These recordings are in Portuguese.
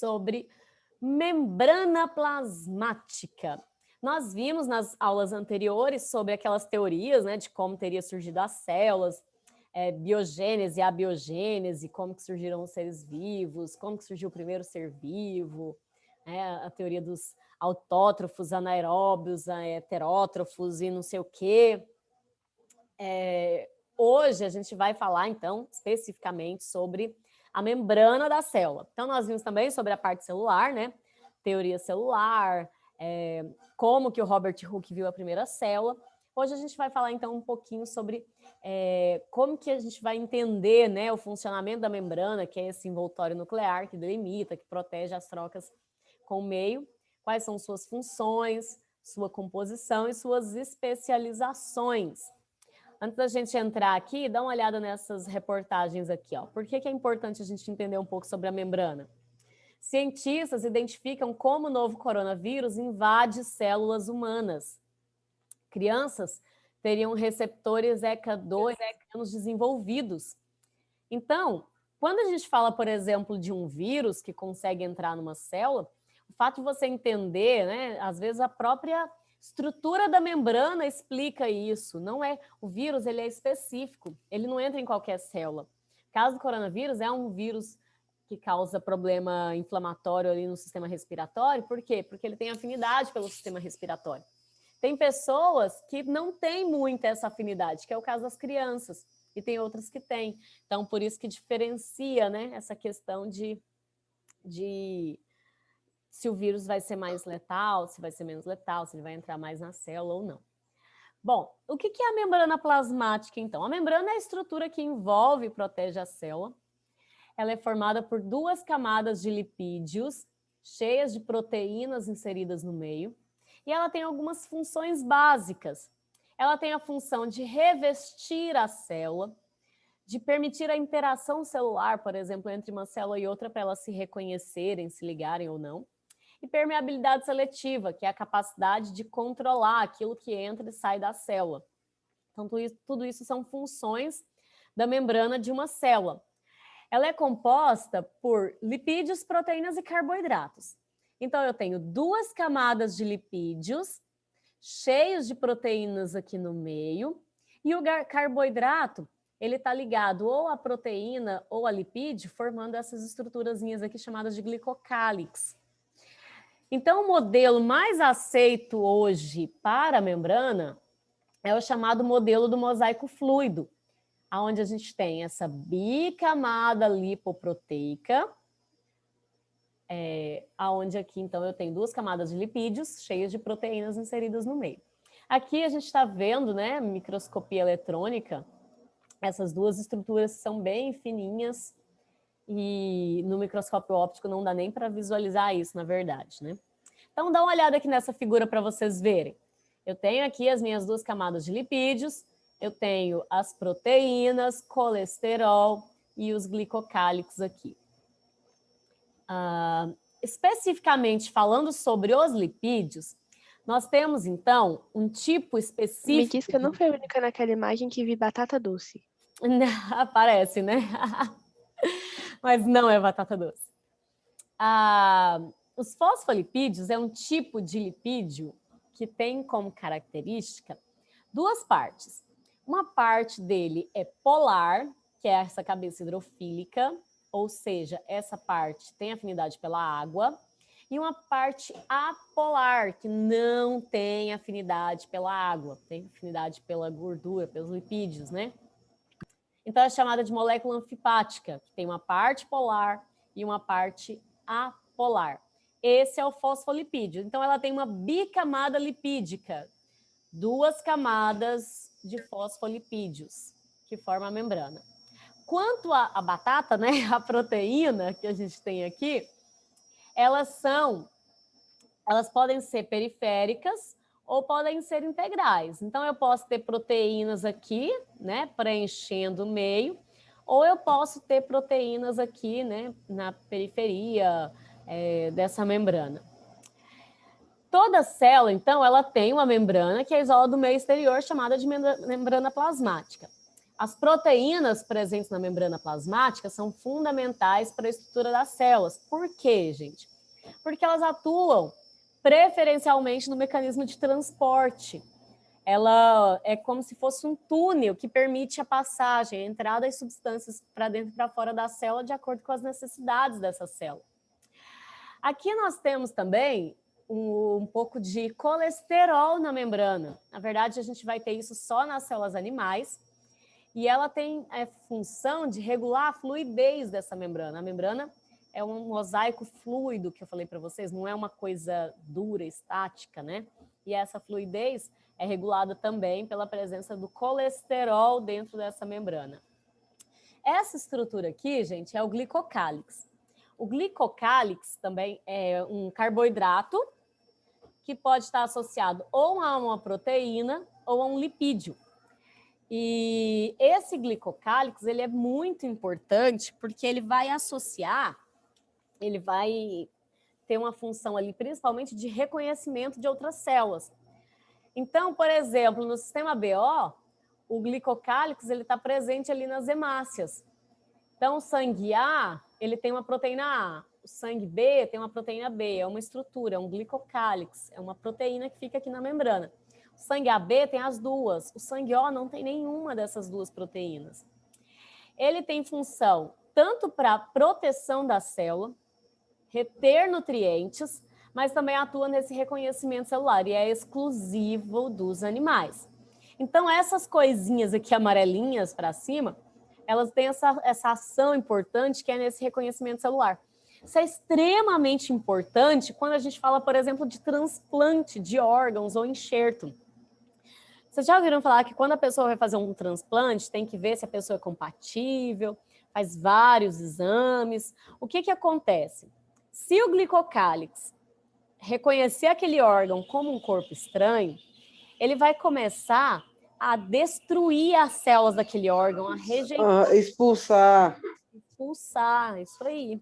sobre membrana plasmática. Nós vimos nas aulas anteriores sobre aquelas teorias, né, de como teria surgido as células, biogênese, abiogênese, como que surgiram os seres vivos, como que surgiu o primeiro ser vivo, a teoria dos autótrofos, anaeróbios, heterótrofos e não sei o quê. Hoje a gente vai falar, então, especificamente sobre a membrana da célula. Então, nós vimos também sobre a parte celular, né? Teoria celular, como que o Robert Hooke viu a primeira célula. Hoje a gente vai falar, então, um pouquinho sobre como que a gente vai entender, né, o funcionamento da membrana, que é esse envoltório nuclear que delimita, que protege as trocas com o meio, quais são suas funções, sua composição e suas especializações. Antes da gente entrar aqui, dá uma olhada nessas reportagens aqui, ó. Por que é importante a gente entender um pouco sobre a membrana? Cientistas identificam como o novo coronavírus invade células humanas. Crianças teriam receptores ECA2 menos desenvolvidos. Então, quando a gente fala, por exemplo, de um vírus que consegue entrar numa célula, o fato de você entender, né, às vezes a própria estrutura da membrana explica isso. Não é, o vírus, ele é específico, ele não entra em qualquer célula. O caso do coronavírus é um vírus que causa problema inflamatório ali no sistema respiratório. Por quê? Porque ele tem afinidade pelo sistema respiratório. Tem pessoas que não têm muita essa afinidade, que é o caso das crianças, e tem outras que têm. Então, por isso que diferencia, né, essa questão de se o vírus vai ser mais letal, se vai ser menos letal, se ele vai entrar mais na célula ou não. Bom, o que é a membrana plasmática, então? A membrana é a estrutura que envolve e protege a célula. Ela é formada por duas camadas de lipídios, cheias de proteínas inseridas no meio, e ela tem algumas funções básicas. Ela tem a função de revestir a célula, de permitir a interação celular, por exemplo, entre uma célula e outra, para elas se reconhecerem, se ligarem ou não. E permeabilidade seletiva, que é a capacidade de controlar aquilo que entra e sai da célula. Então, tudo isso são funções da membrana de uma célula. Ela é composta por lipídios, proteínas e carboidratos. Então, eu tenho duas camadas de lipídios, cheios de proteínas aqui no meio, e o carboidrato, ele está ligado ou à proteína ou a lipídio, formando essas estruturazinhas aqui chamadas de glicocálix. Então, o modelo mais aceito hoje para a membrana é o chamado modelo do mosaico fluido, onde a gente tem essa bicamada lipoproteica, onde aqui, então, eu tenho duas camadas de lipídios cheias de proteínas inseridas no meio. Aqui a gente está vendo, né, microscopia eletrônica, essas duas estruturas são bem fininhas e no microscópio óptico não dá nem para visualizar isso, na verdade, né? Então, dá uma olhada aqui nessa figura para vocês verem. Eu tenho aqui as minhas duas camadas de lipídios, eu tenho as proteínas, colesterol e os glicocálixos aqui. Especificamente falando sobre os lipídios, nós temos, então, um tipo específico... Me diz que eu não fui a única naquela imagem que vi batata doce. Parece, né? Mas não é batata doce. Os fosfolipídios é um tipo de lipídio que tem como característica duas partes. Uma parte dele é polar, que é essa cabeça hidrofílica, ou seja, essa parte tem afinidade pela água, e uma parte apolar, que não tem afinidade pela água, tem afinidade pela gordura, pelos lipídios, né? Então, é chamada de molécula anfipática, que tem uma parte polar e uma parte apolar. Esse é o fosfolipídio. Então, ela tem uma bicamada lipídica, duas camadas de fosfolipídios, que formam a membrana. Quanto à batata, né, a proteína que a gente tem aqui, elas podem ser periféricas ou podem ser integrais. Então, eu posso ter proteínas aqui, né, preenchendo o meio, ou eu posso ter proteínas aqui, né, na periferia dessa membrana. Toda célula, então, ela tem uma membrana que é isola do meio exterior, chamada de membrana plasmática. As proteínas presentes na membrana plasmática são fundamentais para a estrutura das células. Por quê, gente? Porque elas atuam preferencialmente no mecanismo de transporte. Ela é como se fosse um túnel que permite a passagem, a entrada de substâncias para dentro e para fora da célula de acordo com as necessidades dessa célula. Aqui nós temos também um pouco de colesterol na membrana. Na verdade, a gente vai ter isso só nas células animais. E ela tem a função de regular a fluidez dessa membrana. A membrana é um mosaico fluido, que eu falei para vocês, não é uma coisa dura, estática, né? E essa fluidez é regulada também pela presença do colesterol dentro dessa membrana. Essa estrutura aqui, gente, é o glicocálix. O glicocálix também é um carboidrato que pode estar associado ou a uma proteína ou a um lipídio. E esse glicocálix, ele é muito importante porque ele vai associar, ele vai ter uma função ali, principalmente de reconhecimento de outras células. Então, por exemplo, no sistema BO, o glicocálix, ele está presente ali nas hemácias. Então, o sangue A, ele tem uma proteína A, o sangue B tem uma proteína B, é uma estrutura, é um glicocálix, é uma proteína que fica aqui na membrana. O sangue AB tem as duas, o sangue O não tem nenhuma dessas duas proteínas. Ele tem função tanto para proteção da célula, reter nutrientes, mas também atua nesse reconhecimento celular e é exclusivo dos animais. Então, essas coisinhas aqui amarelinhas para cima, elas têm essa ação importante que é nesse reconhecimento celular. Isso é extremamente importante quando a gente fala, por exemplo, de transplante de órgãos ou enxerto. Vocês já ouviram falar que quando a pessoa vai fazer um transplante, tem que ver se a pessoa é compatível, faz vários exames. O que acontece? Se o glicocálix reconhecer aquele órgão como um corpo estranho, ele vai começar a destruir as células daquele órgão, a rejeitar. Expulsar. Expulsar, isso aí.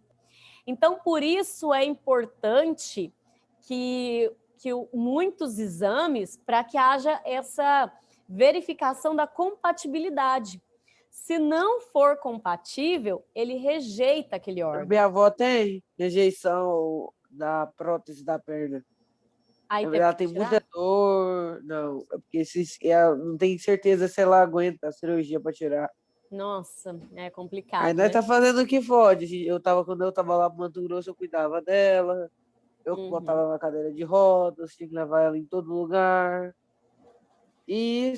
Então, por isso é importante que muitos exames para que haja essa verificação da compatibilidade. Se não for compatível, ele rejeita aquele órgão. Minha avó tem rejeição da prótese da perna. Aí ela tem muita dor, não, porque ela não tem certeza se ela aguenta a cirurgia para tirar. Nossa, é complicado. Aí nós tá fazendo o que pode. Quando eu tava lá pro Mato Grosso, eu cuidava dela. Eu botava ela na cadeira de rodas, tinha que levar ela em todo lugar. E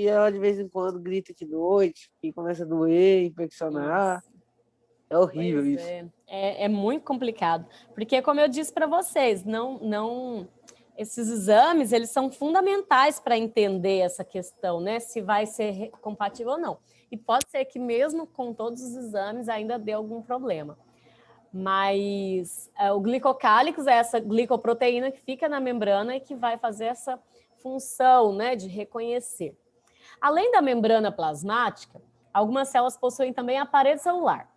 ela de vez em quando grita de noite, e começa a doer, infeccionar. Nossa. É horrível pois isso. É muito complicado. Porque, como eu disse para vocês, esses exames eles são fundamentais para entender essa questão, né? Se vai ser compatível ou não. E pode ser que mesmo com todos os exames ainda dê algum problema. Mas o glicocálix é essa glicoproteína que fica na membrana e que vai fazer essa função, né, de reconhecer. Além da membrana plasmática, algumas células possuem também a parede celular.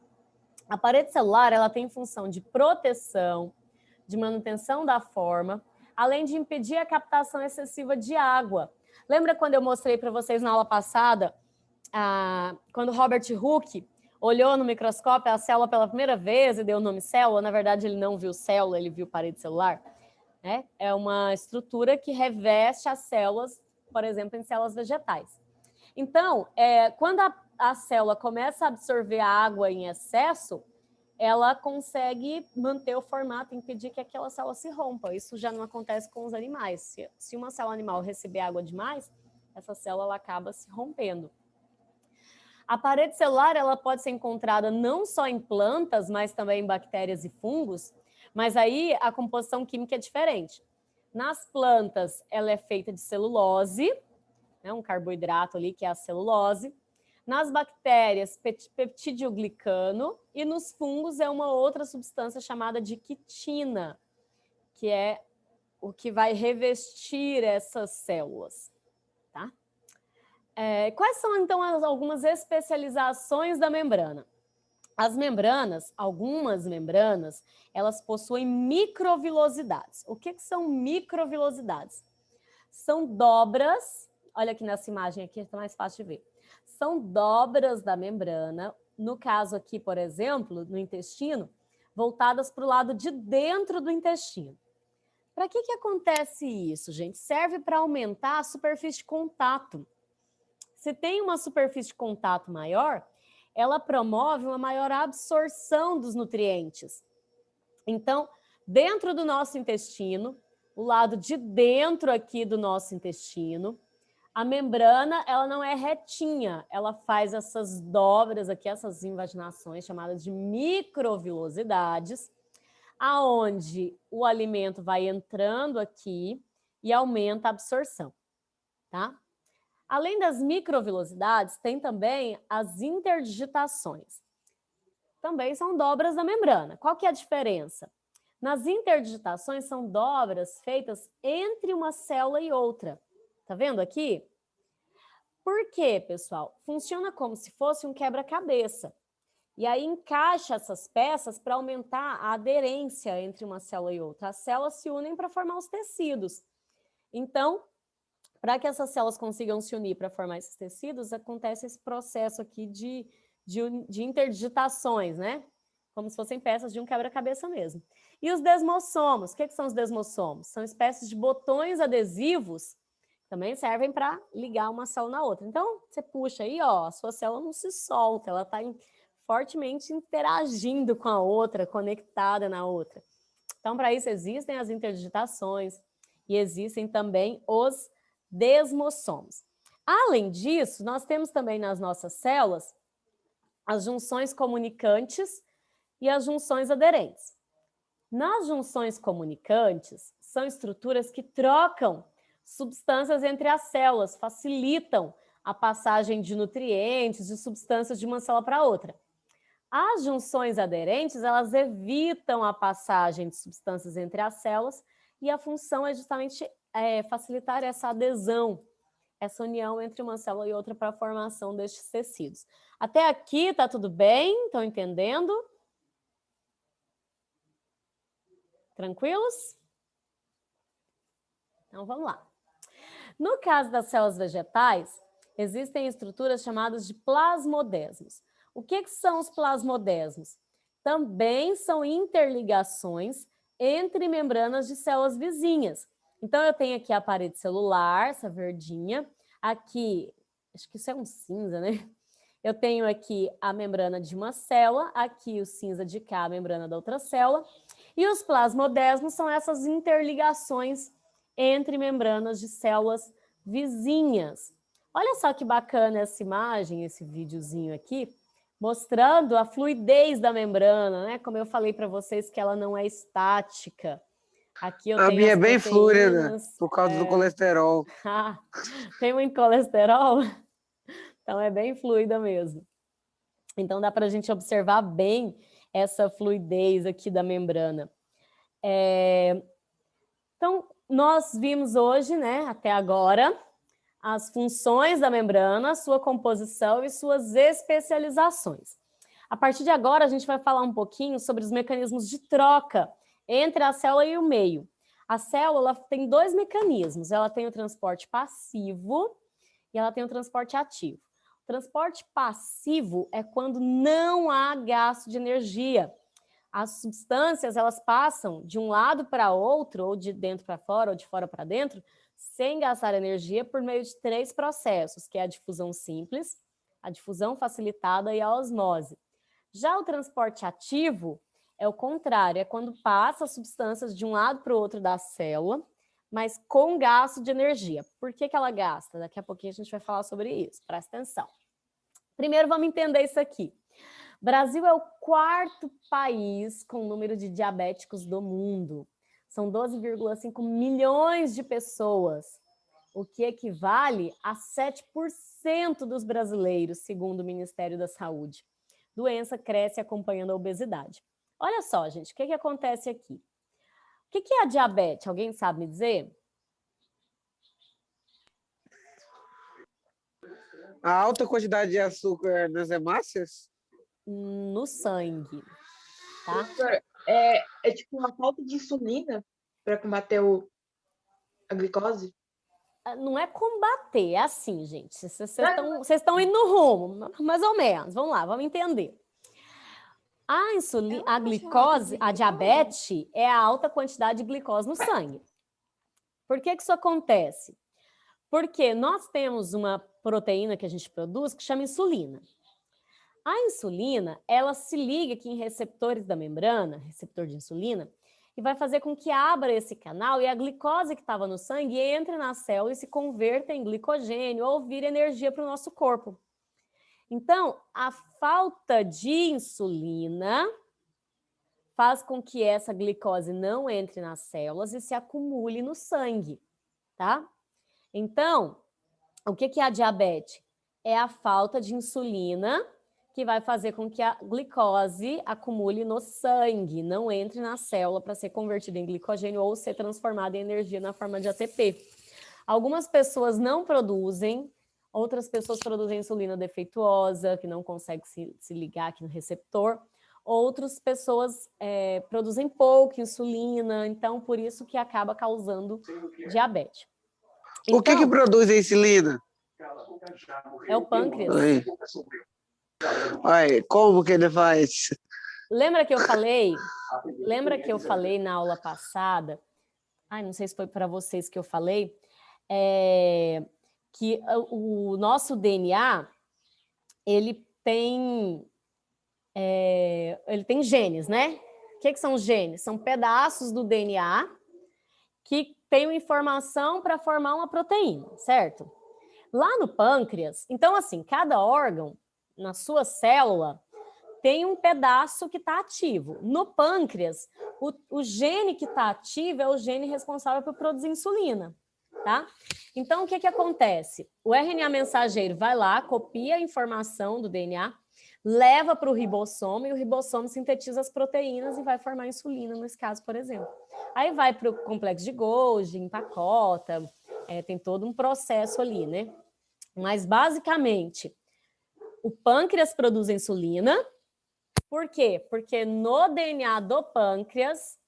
A parede celular ela tem função de proteção, de manutenção da forma, além de impedir a captação excessiva de água. Lembra quando eu mostrei para vocês na aula passada, quando Robert Hooke olhou no microscópio a célula pela primeira vez e deu o nome célula? Na verdade, ele não viu célula, ele viu parede celular. Né? É uma estrutura que reveste as células, por exemplo, em células vegetais. Então, quando a célula começa a absorver a água em excesso, ela consegue manter o formato, impedir que aquela célula se rompa. Isso já não acontece com os animais. Se uma célula animal receber água demais, essa célula ela acaba se rompendo. A parede celular ela pode ser encontrada não só em plantas, mas também em bactérias e fungos, mas aí a composição química é diferente. Nas plantas, ela é feita de celulose, né, um carboidrato ali, que é a celulose. Nas bactérias, peptidoglicano, e nos fungos é uma outra substância chamada de quitina, que é o que vai revestir essas células. Tá? Quais são, então, algumas especializações da membrana? As membranas, algumas membranas, elas possuem microvilosidades. O que são microvilosidades? São dobras, olha aqui nessa imagem aqui, está mais fácil de ver. são dobras da membrana, no caso aqui, por exemplo, no intestino, voltadas para o lado de dentro do intestino. Para que acontece isso, gente? Serve para aumentar a superfície de contato. Se tem uma superfície de contato maior, ela promove uma maior absorção dos nutrientes. Então, dentro do nosso intestino, o lado de dentro aqui do nosso intestino, a membrana, ela não é retinha, ela faz essas dobras aqui, essas invaginações chamadas de microvilosidades, aonde o alimento vai entrando aqui e aumenta a absorção, tá? Além das microvilosidades, tem também as interdigitações. Também são dobras da membrana. Qual que é a diferença? Nas interdigitações são dobras feitas entre uma célula e outra. Tá vendo aqui? Por quê, pessoal? Funciona como se fosse um quebra-cabeça. E aí encaixa essas peças para aumentar a aderência entre uma célula e outra. As células se unem para formar os tecidos. Então, para que essas células consigam se unir para formar esses tecidos, acontece esse processo aqui de interdigitações, né? Como se fossem peças de um quebra-cabeça mesmo. E os desmossomos, o que são os desmossomos? São espécies de botões adesivos que também servem para ligar uma célula na outra. Então, você puxa aí, ó, a sua célula não se solta, ela está fortemente interagindo com a outra, conectada na outra. Então, para isso existem as interdigitações e existem também os desmossomos. Além disso, nós temos também nas nossas células as junções comunicantes e as junções aderentes. Nas junções comunicantes, são estruturas que trocam substâncias entre as células, facilitam a passagem de nutrientes, de substâncias de uma célula para outra. As junções aderentes, elas evitam a passagem de substâncias entre as células e a função é justamente facilitar essa adesão, essa união entre uma célula e outra para a formação destes tecidos. Até aqui está tudo bem? Estão entendendo? Tranquilos? Então vamos lá. No caso das células vegetais, existem estruturas chamadas de plasmodesmos. O que são os plasmodesmos? Também são interligações entre membranas de células vizinhas. Então, eu tenho aqui a parede celular, essa verdinha. Aqui, acho que isso é um cinza, né? Eu tenho aqui a membrana de uma célula, aqui o cinza de cá, a membrana da outra célula. E os plasmodesmos são essas interligações entre membranas de células vizinhas. Olha só que bacana essa imagem, esse videozinho aqui, mostrando a fluidez da membrana, né? Como eu falei para vocês que ela não é estática. Aqui eu A tenho minha é as bem fluida, proteínas. por causa do colesterol. Tem muito colesterol? Então é bem fluida mesmo. Então dá para a gente observar bem essa fluidez aqui da membrana. Então, nós vimos hoje, né, até agora, as funções da membrana, sua composição e suas especializações. A partir de agora, a gente vai falar um pouquinho sobre os mecanismos de troca entre a célula e o meio. A célula tem dois mecanismos, ela tem o transporte passivo e ela tem o transporte ativo. O transporte passivo é quando não há gasto de energia. As substâncias, elas passam de um lado para outro, ou de dentro para fora, ou de fora para dentro, sem gastar energia por meio de 3 processos, que é a difusão simples, a difusão facilitada e a osmose. Já o transporte ativo é o contrário, é quando passa as substâncias de um lado para o outro da célula, mas com gasto de energia. Por que ela gasta? Daqui a pouquinho a gente vai falar sobre isso, presta atenção. Primeiro vamos entender isso aqui. Brasil é o 4º país com o número de diabéticos do mundo. São 12,5 milhões de pessoas, o que equivale a 7% dos brasileiros, segundo o Ministério da Saúde. Doença cresce acompanhando a obesidade. Olha só, gente, o que acontece aqui? O que é a diabetes? Alguém sabe me dizer? A alta quantidade de açúcar nas hemácias? No sangue, tá? Professora, é tipo uma falta de insulina para combater a glicose? não é combater, é assim, gente. Vocês estão indo no rumo, mais ou menos. Vamos lá, vamos entender. A insulina, a glicose, a diabetes é a alta quantidade de glicose no sangue. Por que isso acontece? Porque nós temos uma proteína que a gente produz que chama insulina. A insulina, ela se liga aqui em receptores da membrana, receptor de insulina, e vai fazer com que abra esse canal e a glicose que estava no sangue entre na célula e se converta em glicogênio ou vira energia para o nosso corpo. Então, a falta de insulina faz com que essa glicose não entre nas células e se acumule no sangue, tá? Então, o que é a diabetes? É a falta de insulina que vai fazer com que a glicose acumule no sangue, não entre na célula para ser convertida em glicogênio ou ser transformada em energia na forma de ATP. Algumas pessoas não produzem, outras pessoas produzem insulina defeituosa, que não consegue se ligar aqui no receptor. Outras pessoas produzem pouca insulina, então por isso que acaba causando diabetes. O que produz a insulina? É o pâncreas. Ai, como que ele faz? Lembra que eu falei na aula passada? Ai, não sei se foi para vocês que eu falei, que o nosso DNA ele tem genes, né? O que são os genes? São pedaços do DNA que têm informação para formar uma proteína, certo? Lá no pâncreas, então assim, cada órgão na sua célula tem um pedaço que está ativo. No pâncreas, o gene que está ativo é o gene responsável por produzir insulina, tá? Então, o que acontece? O RNA mensageiro vai lá, copia a informação do DNA, leva para o ribossomo e o ribossomo sintetiza as proteínas e vai formar insulina, nesse caso, por exemplo. Aí vai para o complexo de Golgi, empacota, tem todo um processo ali, né? Mas, basicamente, o pâncreas produz insulina. Por quê? Porque no DNA do pâncreas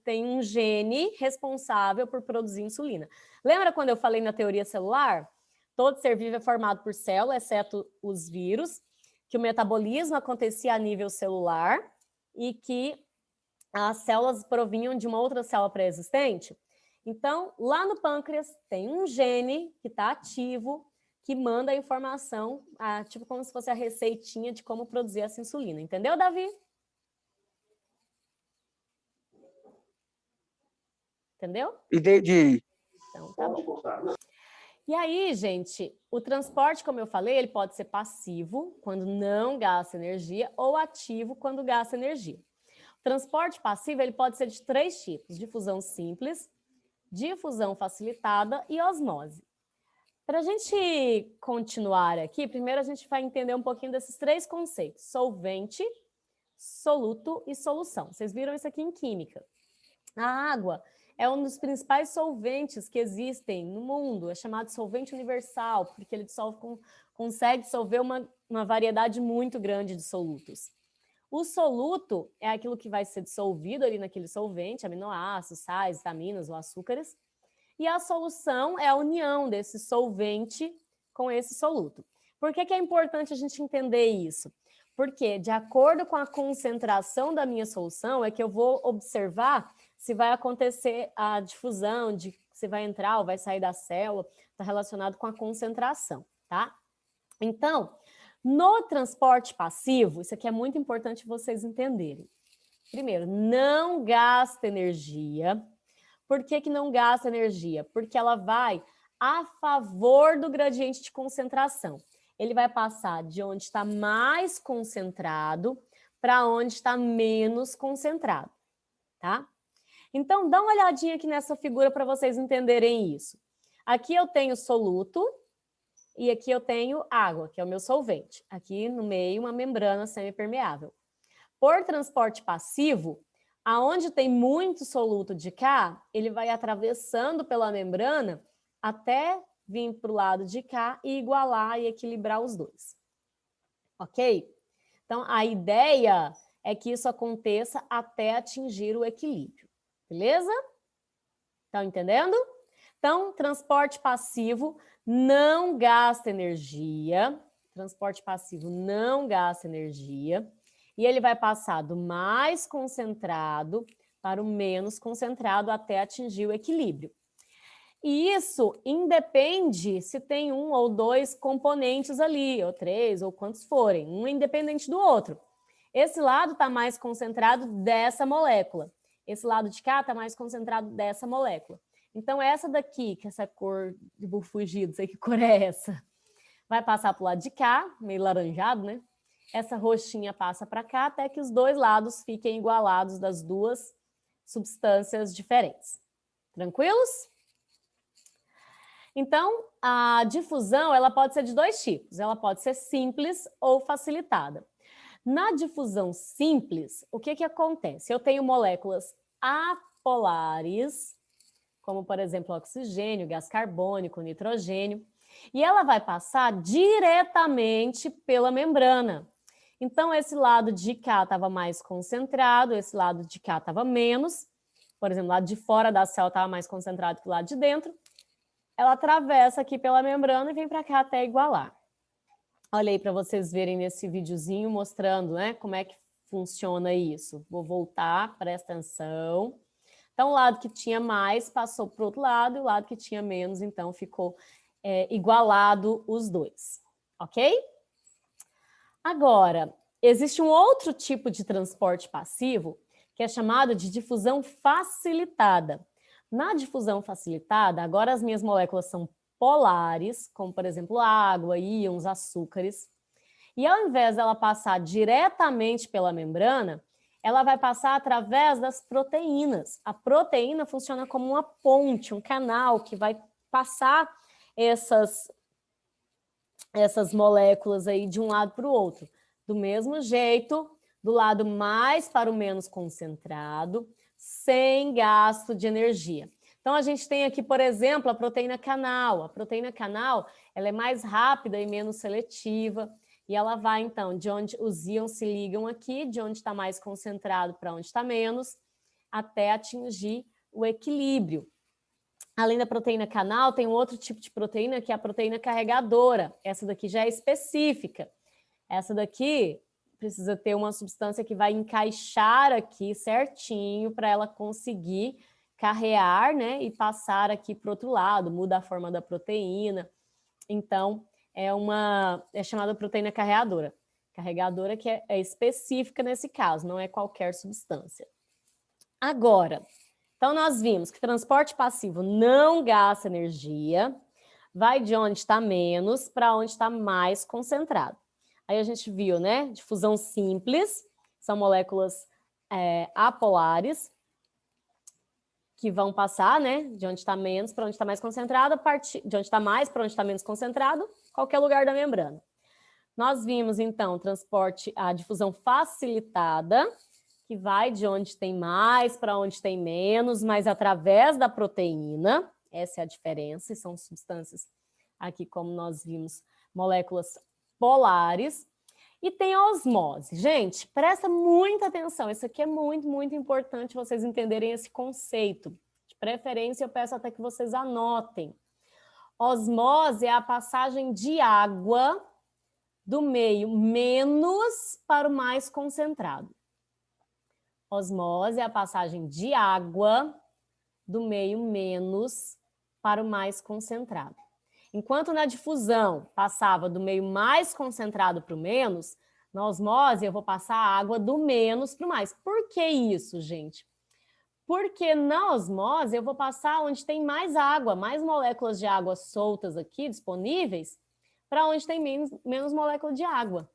tem um gene responsável por produzir insulina. Lembra quando eu falei na teoria celular? Todo ser vivo é formado por célula, exceto os vírus, que o metabolismo acontecia a nível celular e que as células provinham de uma outra célula pré-existente. Então, lá no pâncreas tem um gene que está ativo, que manda a informação, tipo como se fosse a receitinha de como produzir essa insulina. Entendeu, Davi? Entendeu? Entendi. Então, tá bom. E aí, gente, o transporte, como eu falei, ele pode ser passivo, quando não gasta energia, ou ativo, quando gasta energia. O transporte passivo, ele pode ser de 3 tipos: difusão simples, difusão facilitada e osmose. Para a gente continuar aqui, primeiro a gente vai entender um pouquinho desses 3 conceitos: solvente, soluto e solução. Vocês viram isso aqui em química. A água é um dos principais solventes que existem no mundo, é chamado solvente universal, porque ele consegue dissolver uma variedade muito grande de solutos. O soluto é aquilo que vai ser dissolvido ali naquele solvente, aminoácidos, sais, vitaminas ou açúcares. E a solução é a união desse solvente com esse soluto. Por que é importante a gente entender isso? Porque, de acordo com a concentração da minha solução, é que eu vou observar se vai acontecer a difusão, se vai entrar ou vai sair da célula, está relacionado com a concentração, tá? Então, no transporte passivo, isso aqui é muito importante vocês entenderem. Primeiro, não gasta energia. Por que não gasta energia? Porque ela vai a favor do gradiente de concentração. Ele vai passar de onde está mais concentrado para onde está menos concentrado, tá? Então, dá uma olhadinha aqui nessa figura para vocês entenderem isso. Aqui eu tenho soluto e aqui eu tenho água, que é o meu solvente. Aqui no meio, uma membrana semipermeável. Por transporte passivo, aonde tem muito soluto de cá, ele vai atravessando pela membrana até vir para o lado de cá e igualar e equilibrar os dois. Ok? Então, a ideia é que isso aconteça até atingir o equilíbrio. Beleza? Estão entendendo? Então, transporte passivo não gasta energia. Transporte passivo não gasta energia. E ele vai passar do mais concentrado para o menos concentrado até atingir o equilíbrio. E isso independe se tem um ou dois componentes ali, ou três, ou quantos forem. Um é independente do outro. Esse lado está mais concentrado dessa molécula. Esse lado de cá está mais concentrado dessa molécula. Então, essa daqui, que essa cor de bufugido, sei que cor é essa, vai passar para o lado de cá, meio laranjado, né? Essa roxinha passa para cá, até que os dois lados fiquem igualados das duas substâncias diferentes. Tranquilos? Então, a difusão ela pode ser de dois tipos. Ela pode ser simples ou facilitada. Na difusão simples, o que acontece? Eu tenho moléculas apolares, como, por exemplo, oxigênio, gás carbônico, nitrogênio, e ela vai passar diretamente pela membrana. Então, esse lado de cá estava mais concentrado, esse lado de cá estava menos. Por exemplo, o lado de fora da célula estava mais concentrado que o lado de dentro. Ela atravessa aqui pela membrana e vem para cá até igualar. Olha aí para vocês verem nesse videozinho mostrando, né, como é que funciona isso. Vou voltar, presta atenção. Então, o lado que tinha mais passou para o outro lado e o lado que tinha menos, então, ficou igualado os dois. Ok? Agora, existe um outro tipo de transporte passivo que é chamado de difusão facilitada. Na difusão facilitada, agora as minhas moléculas são polares, como, por exemplo, água, íons, açúcares. E ao invés dela passar diretamente pela membrana, ela vai passar através das proteínas. A proteína funciona como uma ponte, um canal que vai passar essas moléculas aí de um lado para o outro. Do mesmo jeito, do lado mais para o menos concentrado, sem gasto de energia. Então, a gente tem aqui, por exemplo, a proteína canal. A proteína canal ela é mais rápida e menos seletiva. E ela vai, então, de onde os íons se ligam aqui, de onde está mais concentrado para onde está menos, até atingir o equilíbrio. Além da proteína canal, tem um outro tipo de proteína, que é a proteína carregadora. Essa daqui já é específica. Essa daqui precisa ter uma substância que vai encaixar aqui certinho para ela conseguir carrear, né, e passar aqui para o outro lado, muda a forma da proteína. Então, é chamada proteína carregadora. Carregadora que é específica nesse caso, não é qualquer substância. Agora, então nós vimos que transporte passivo não gasta energia, vai de onde está menos para onde está mais concentrado. Aí a gente viu, né? Difusão simples, são moléculas apolares, que vão passar, né? De onde está menos para onde está mais concentrado, de onde está mais para onde está menos concentrado, qualquer lugar da membrana. Nós vimos, então, a difusão facilitada, que vai de onde tem mais para onde tem menos, mas através da proteína. Essa é a diferença, e são substâncias aqui, como nós vimos, moléculas polares. E tem a osmose. Gente, presta muita atenção, isso aqui é muito, muito importante vocês entenderem esse conceito. De preferência, eu peço até que vocês anotem. Osmose é a passagem de água do meio menos para o mais concentrado. Osmose é a passagem de água do meio menos para o mais concentrado. Enquanto na difusão passava do meio mais concentrado para o menos, na osmose eu vou passar a água do menos para o mais. Por que isso, gente? Porque na osmose eu vou passar onde tem mais água, mais moléculas de água soltas aqui disponíveis, para onde tem menos molécula de água.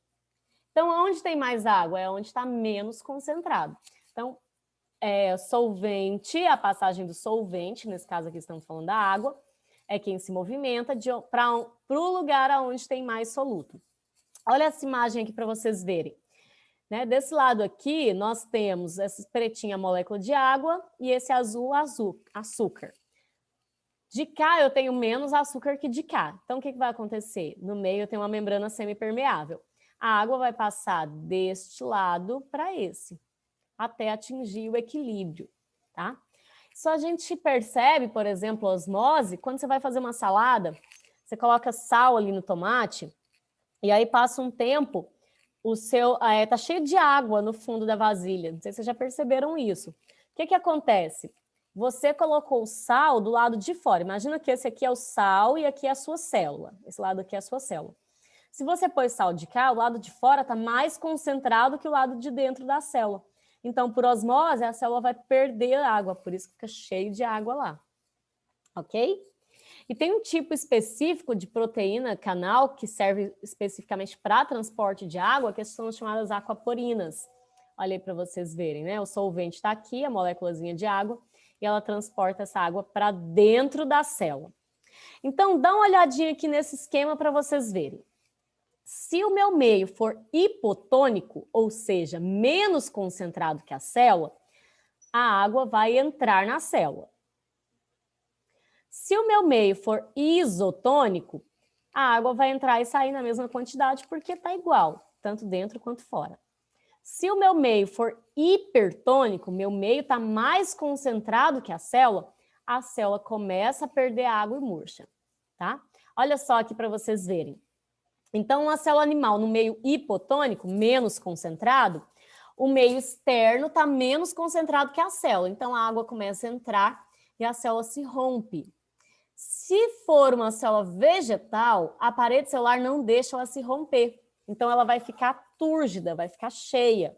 Então, onde tem mais água é onde está menos concentrado. Então, solvente, a passagem do solvente, nesse caso aqui estamos falando da água, é quem se movimenta para o lugar onde tem mais soluto. Olha essa imagem aqui para vocês verem. Né? Desse lado aqui, nós temos essa pretinha molécula de água e esse azul, açúcar. De cá eu tenho menos açúcar que de cá. Então, o que vai acontecer? No meio eu tenho uma membrana semipermeável. A água vai passar deste lado para esse, até atingir o equilíbrio, tá? Isso a gente percebe, por exemplo, a osmose, quando você vai fazer uma salada, você coloca sal ali no tomate, e aí passa um tempo, tá cheio de água no fundo da vasilha. Não sei se vocês já perceberam isso. O que acontece? Você colocou o sal do lado de fora. Imagina que esse aqui é o sal e aqui é a sua célula. Esse lado aqui é a sua célula. Se você pôs sal de cá, o lado de fora está mais concentrado que o lado de dentro da célula. Então, por osmose, a célula vai perder água, por isso que fica cheio de água lá. Ok? E tem um tipo específico de proteína canal que serve especificamente para transporte de água, que são chamadas aquaporinas. Olha aí para vocês verem, né? O solvente está aqui, a moléculazinha de água, e ela transporta essa água para dentro da célula. Então, dá uma olhadinha aqui nesse esquema para vocês verem. Se o meu meio for hipotônico, ou seja, menos concentrado que a célula, a água vai entrar na célula. Se o meu meio for isotônico, a água vai entrar e sair na mesma quantidade porque está igual, tanto dentro quanto fora. Se o meu meio for hipertônico, meu meio está mais concentrado que a célula começa a perder água e murcha, tá? Olha só aqui para vocês verem. Então, uma célula animal no meio hipotônico, menos concentrado, o meio externo está menos concentrado que a célula. Então, a água começa a entrar e a célula se rompe. Se for uma célula vegetal, a parede celular não deixa ela se romper. Então, ela vai ficar túrgida, vai ficar cheia.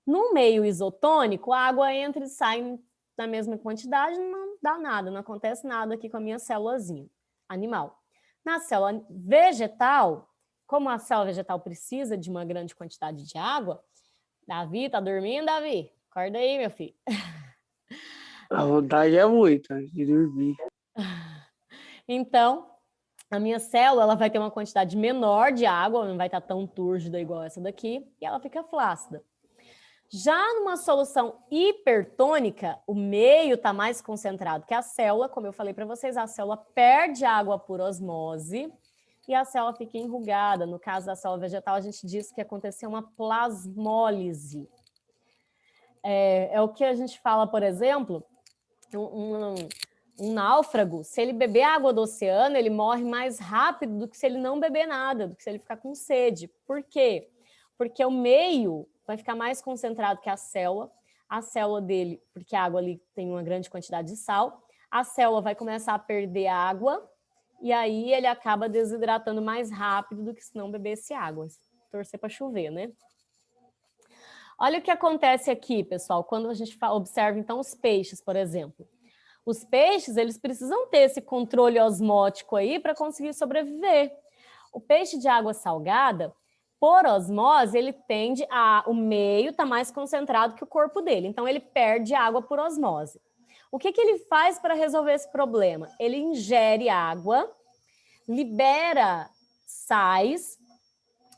No meio isotônico, a água entra e sai na mesma quantidade, não dá nada, não acontece nada aqui com a minha célulazinha animal. Na célula vegetal, como a célula vegetal precisa de uma grande quantidade de água, Davi, tá dormindo, Davi? Acorda aí, meu filho. A vontade é muita de dormir. Então, a minha célula ela vai ter uma quantidade menor de água, não vai estar tão túrgida igual essa daqui, e ela fica flácida. Já numa solução hipertônica, o meio está mais concentrado que a célula. Como eu falei para vocês, a célula perde água por osmose e a célula fica enrugada. No caso da célula vegetal, a gente diz que aconteceu uma plasmólise. É o que a gente fala, por exemplo, um náufrago, se ele beber água do oceano, ele morre mais rápido do que se ele não beber nada, do que se ele ficar com sede. Por quê? Porque o meio vai ficar mais concentrado que a célula dele, porque a água ali tem uma grande quantidade de sal, a célula vai começar a perder água e aí ele acaba desidratando mais rápido do que se não bebesse água. Torcer para chover, né? Olha o que acontece aqui, pessoal, quando a gente observa, então, os peixes, por exemplo. Os peixes, eles precisam ter esse controle osmótico aí para conseguir sobreviver. O peixe de água salgada, por osmose, ele tende o meio está mais concentrado que o corpo dele, então ele perde água por osmose. O que ele faz para resolver esse problema? Ele ingere água, libera sais,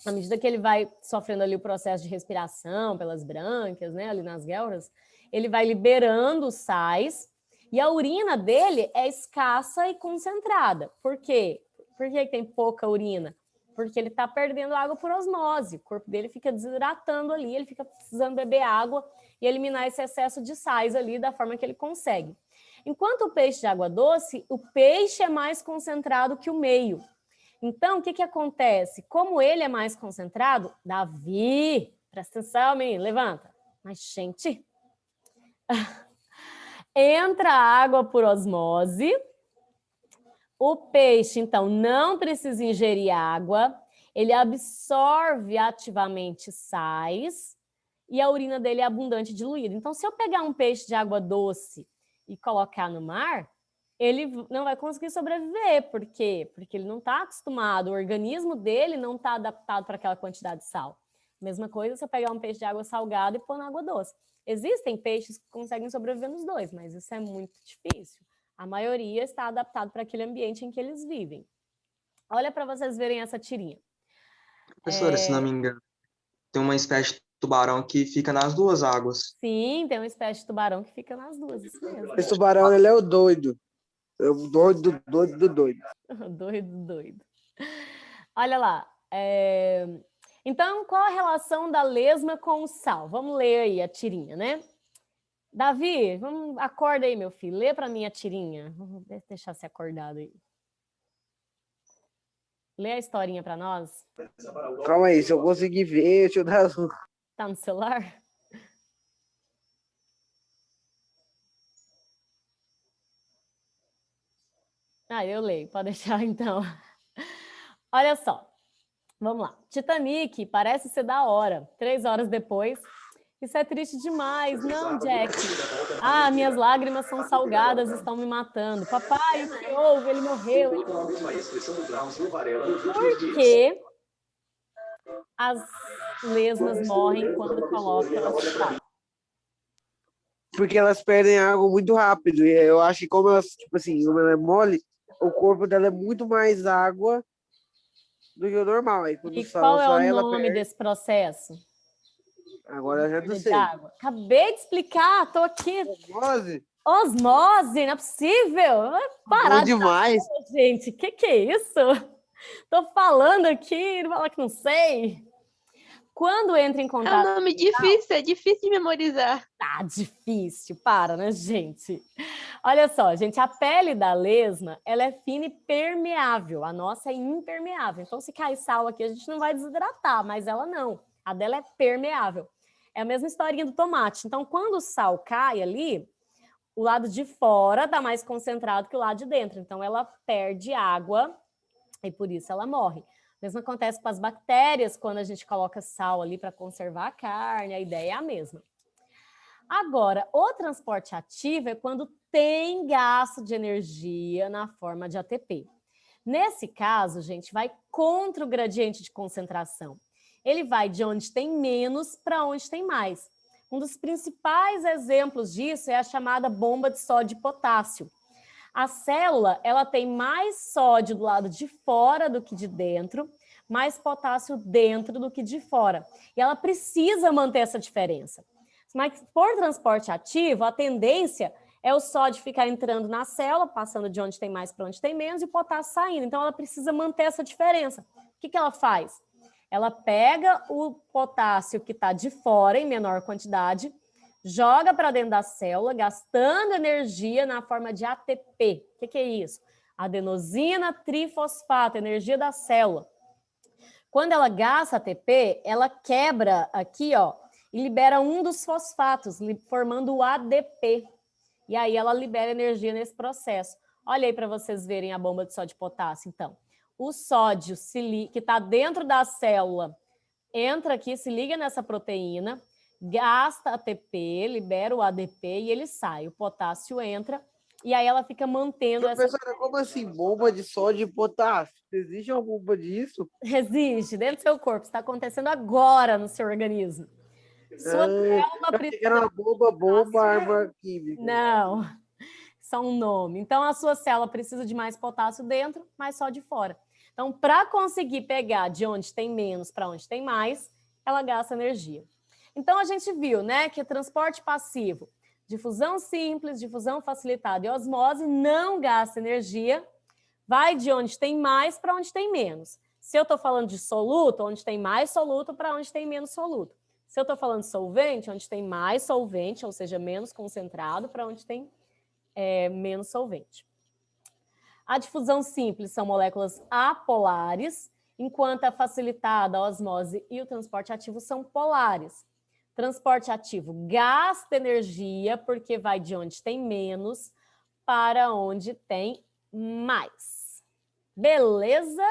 à medida que ele vai sofrendo ali o processo de respiração pelas brânquias, né, ali nas guelras, ele vai liberando os sais e a urina dele é escassa e concentrada. Por quê? Por que tem pouca urina? Porque ele está perdendo água por osmose, o corpo dele fica desidratando ali, ele fica precisando beber água e eliminar esse excesso de sais ali da forma que ele consegue. Enquanto o peixe de água doce, o peixe é mais concentrado que o meio. Então, o que acontece? Como ele é mais concentrado, Davi, presta atenção, menino, levanta. Mas, gente, entra água por osmose. O peixe, então, não precisa ingerir água, ele absorve ativamente sais e a urina dele é abundante e diluída. Então, se eu pegar um peixe de água doce e colocar no mar, ele não vai conseguir sobreviver. Por quê? Porque ele não está acostumado, o organismo dele não está adaptado para aquela quantidade de sal. Mesma coisa se eu pegar um peixe de água salgada e pôr na água doce. Existem peixes que conseguem sobreviver nos dois, mas isso é muito difícil. A maioria está adaptado para aquele ambiente em que eles vivem. Olha para vocês verem essa tirinha. Professora, se não me engano, tem uma espécie de tubarão que fica nas duas águas. Sim, tem uma espécie de tubarão que fica nas duas, isso mesmo. Esse tubarão, ele é o doido. É o doido, doido, doido. Doido. Olha lá. Então, qual a relação da lesma com o sal? Vamos ler aí a tirinha, né? Davi, acorda aí, meu filho. Lê para mim a tirinha. Vamos deixar você acordado aí. Lê a historinha para nós. Calma aí, se eu conseguir ver, deixa eu dar. Tá no celular? Ah, eu leio. Pode deixar, então. Olha só. Vamos lá. Titanic parece ser da hora. 3 horas depois. Isso é triste demais. Não, Jack. Ah, minhas lágrimas são salgadas, estão me matando. Papai, o que houve? Ele morreu. Por que as lesmas morrem quando colocam açúcar? Porque elas perdem água muito rápido. E eu acho que como elas, tipo assim, como ela é mole, o corpo dela é muito mais água do que o normal. Aí quando E o sal qual é o sai, ela nome perde. desse processo? Agora eu já não Perda de sei. água. Acabei de explicar, tô aqui. Osmose? Osmose, não é possível. Vai parar Bom de demais. falar, gente. Que é isso? Tô falando aqui, não fala que não sei. Quando entra em É um contato... nome difícil, é difícil de memorizar. Tá difícil, para, né, gente? Olha só, gente, a pele da lesma, ela é fina e permeável. A nossa é impermeável. Então, se cair sal aqui, a gente não vai desidratar, mas ela não. A dela é permeável. É a mesma historinha do tomate. Então, quando o sal cai ali, o lado de fora está mais concentrado que o lado de dentro. Então, ela perde água e por isso ela morre. O mesmo acontece com as bactérias quando a gente coloca sal ali para conservar a carne, a ideia é a mesma. Agora, o transporte ativo é quando tem gasto de energia na forma de ATP. Nesse caso, gente, vai contra o gradiente de concentração. Ele vai de onde tem menos para onde tem mais. Um dos principais exemplos disso é a chamada bomba de sódio e potássio. A célula, ela tem mais sódio do lado de fora do que de dentro, mais potássio dentro do que de fora. E ela precisa manter essa diferença. Mas por transporte ativo, a tendência é o sódio ficar entrando na célula, passando de onde tem mais para onde tem menos, e o potássio saindo. Então, ela precisa manter essa diferença. O que ela faz? Ela pega o potássio que está de fora, em menor quantidade, joga para dentro da célula, gastando energia na forma de ATP. O que é isso? Adenosina trifosfato, energia da célula. Quando ela gasta ATP, ela quebra aqui, ó, e libera um dos fosfatos, formando o ADP. E aí ela libera energia nesse processo. Olha aí para vocês verem a bomba de sódio e potássio, então. O sódio que está dentro da célula entra aqui, se liga nessa proteína, gasta ATP, libera o ADP e ele sai. O potássio entra e aí ela fica mantendo essa... Professora, como assim? Bomba de sódio e potássio? Existe uma bomba disso? Existe dentro do seu corpo, está acontecendo agora no seu organismo. Sua célula precisa... Era uma bomba, arma química. Não, só um nome. Então, a sua célula precisa de mais potássio dentro, mas só de fora. Então, para conseguir pegar de onde tem menos para onde tem mais, ela gasta energia. Então, a gente viu, né, que o transporte passivo, difusão simples, difusão facilitada e osmose não gasta energia, vai de onde tem mais para onde tem menos. Se eu estou falando de soluto, onde tem mais soluto para onde tem menos soluto. Se eu estou falando de solvente, onde tem mais solvente, ou seja, menos concentrado, para onde tem menos solvente. A difusão simples são moléculas apolares, enquanto a facilitada, a osmose e o transporte ativo são polares. Transporte ativo gasta energia porque vai de onde tem menos para onde tem mais. Beleza?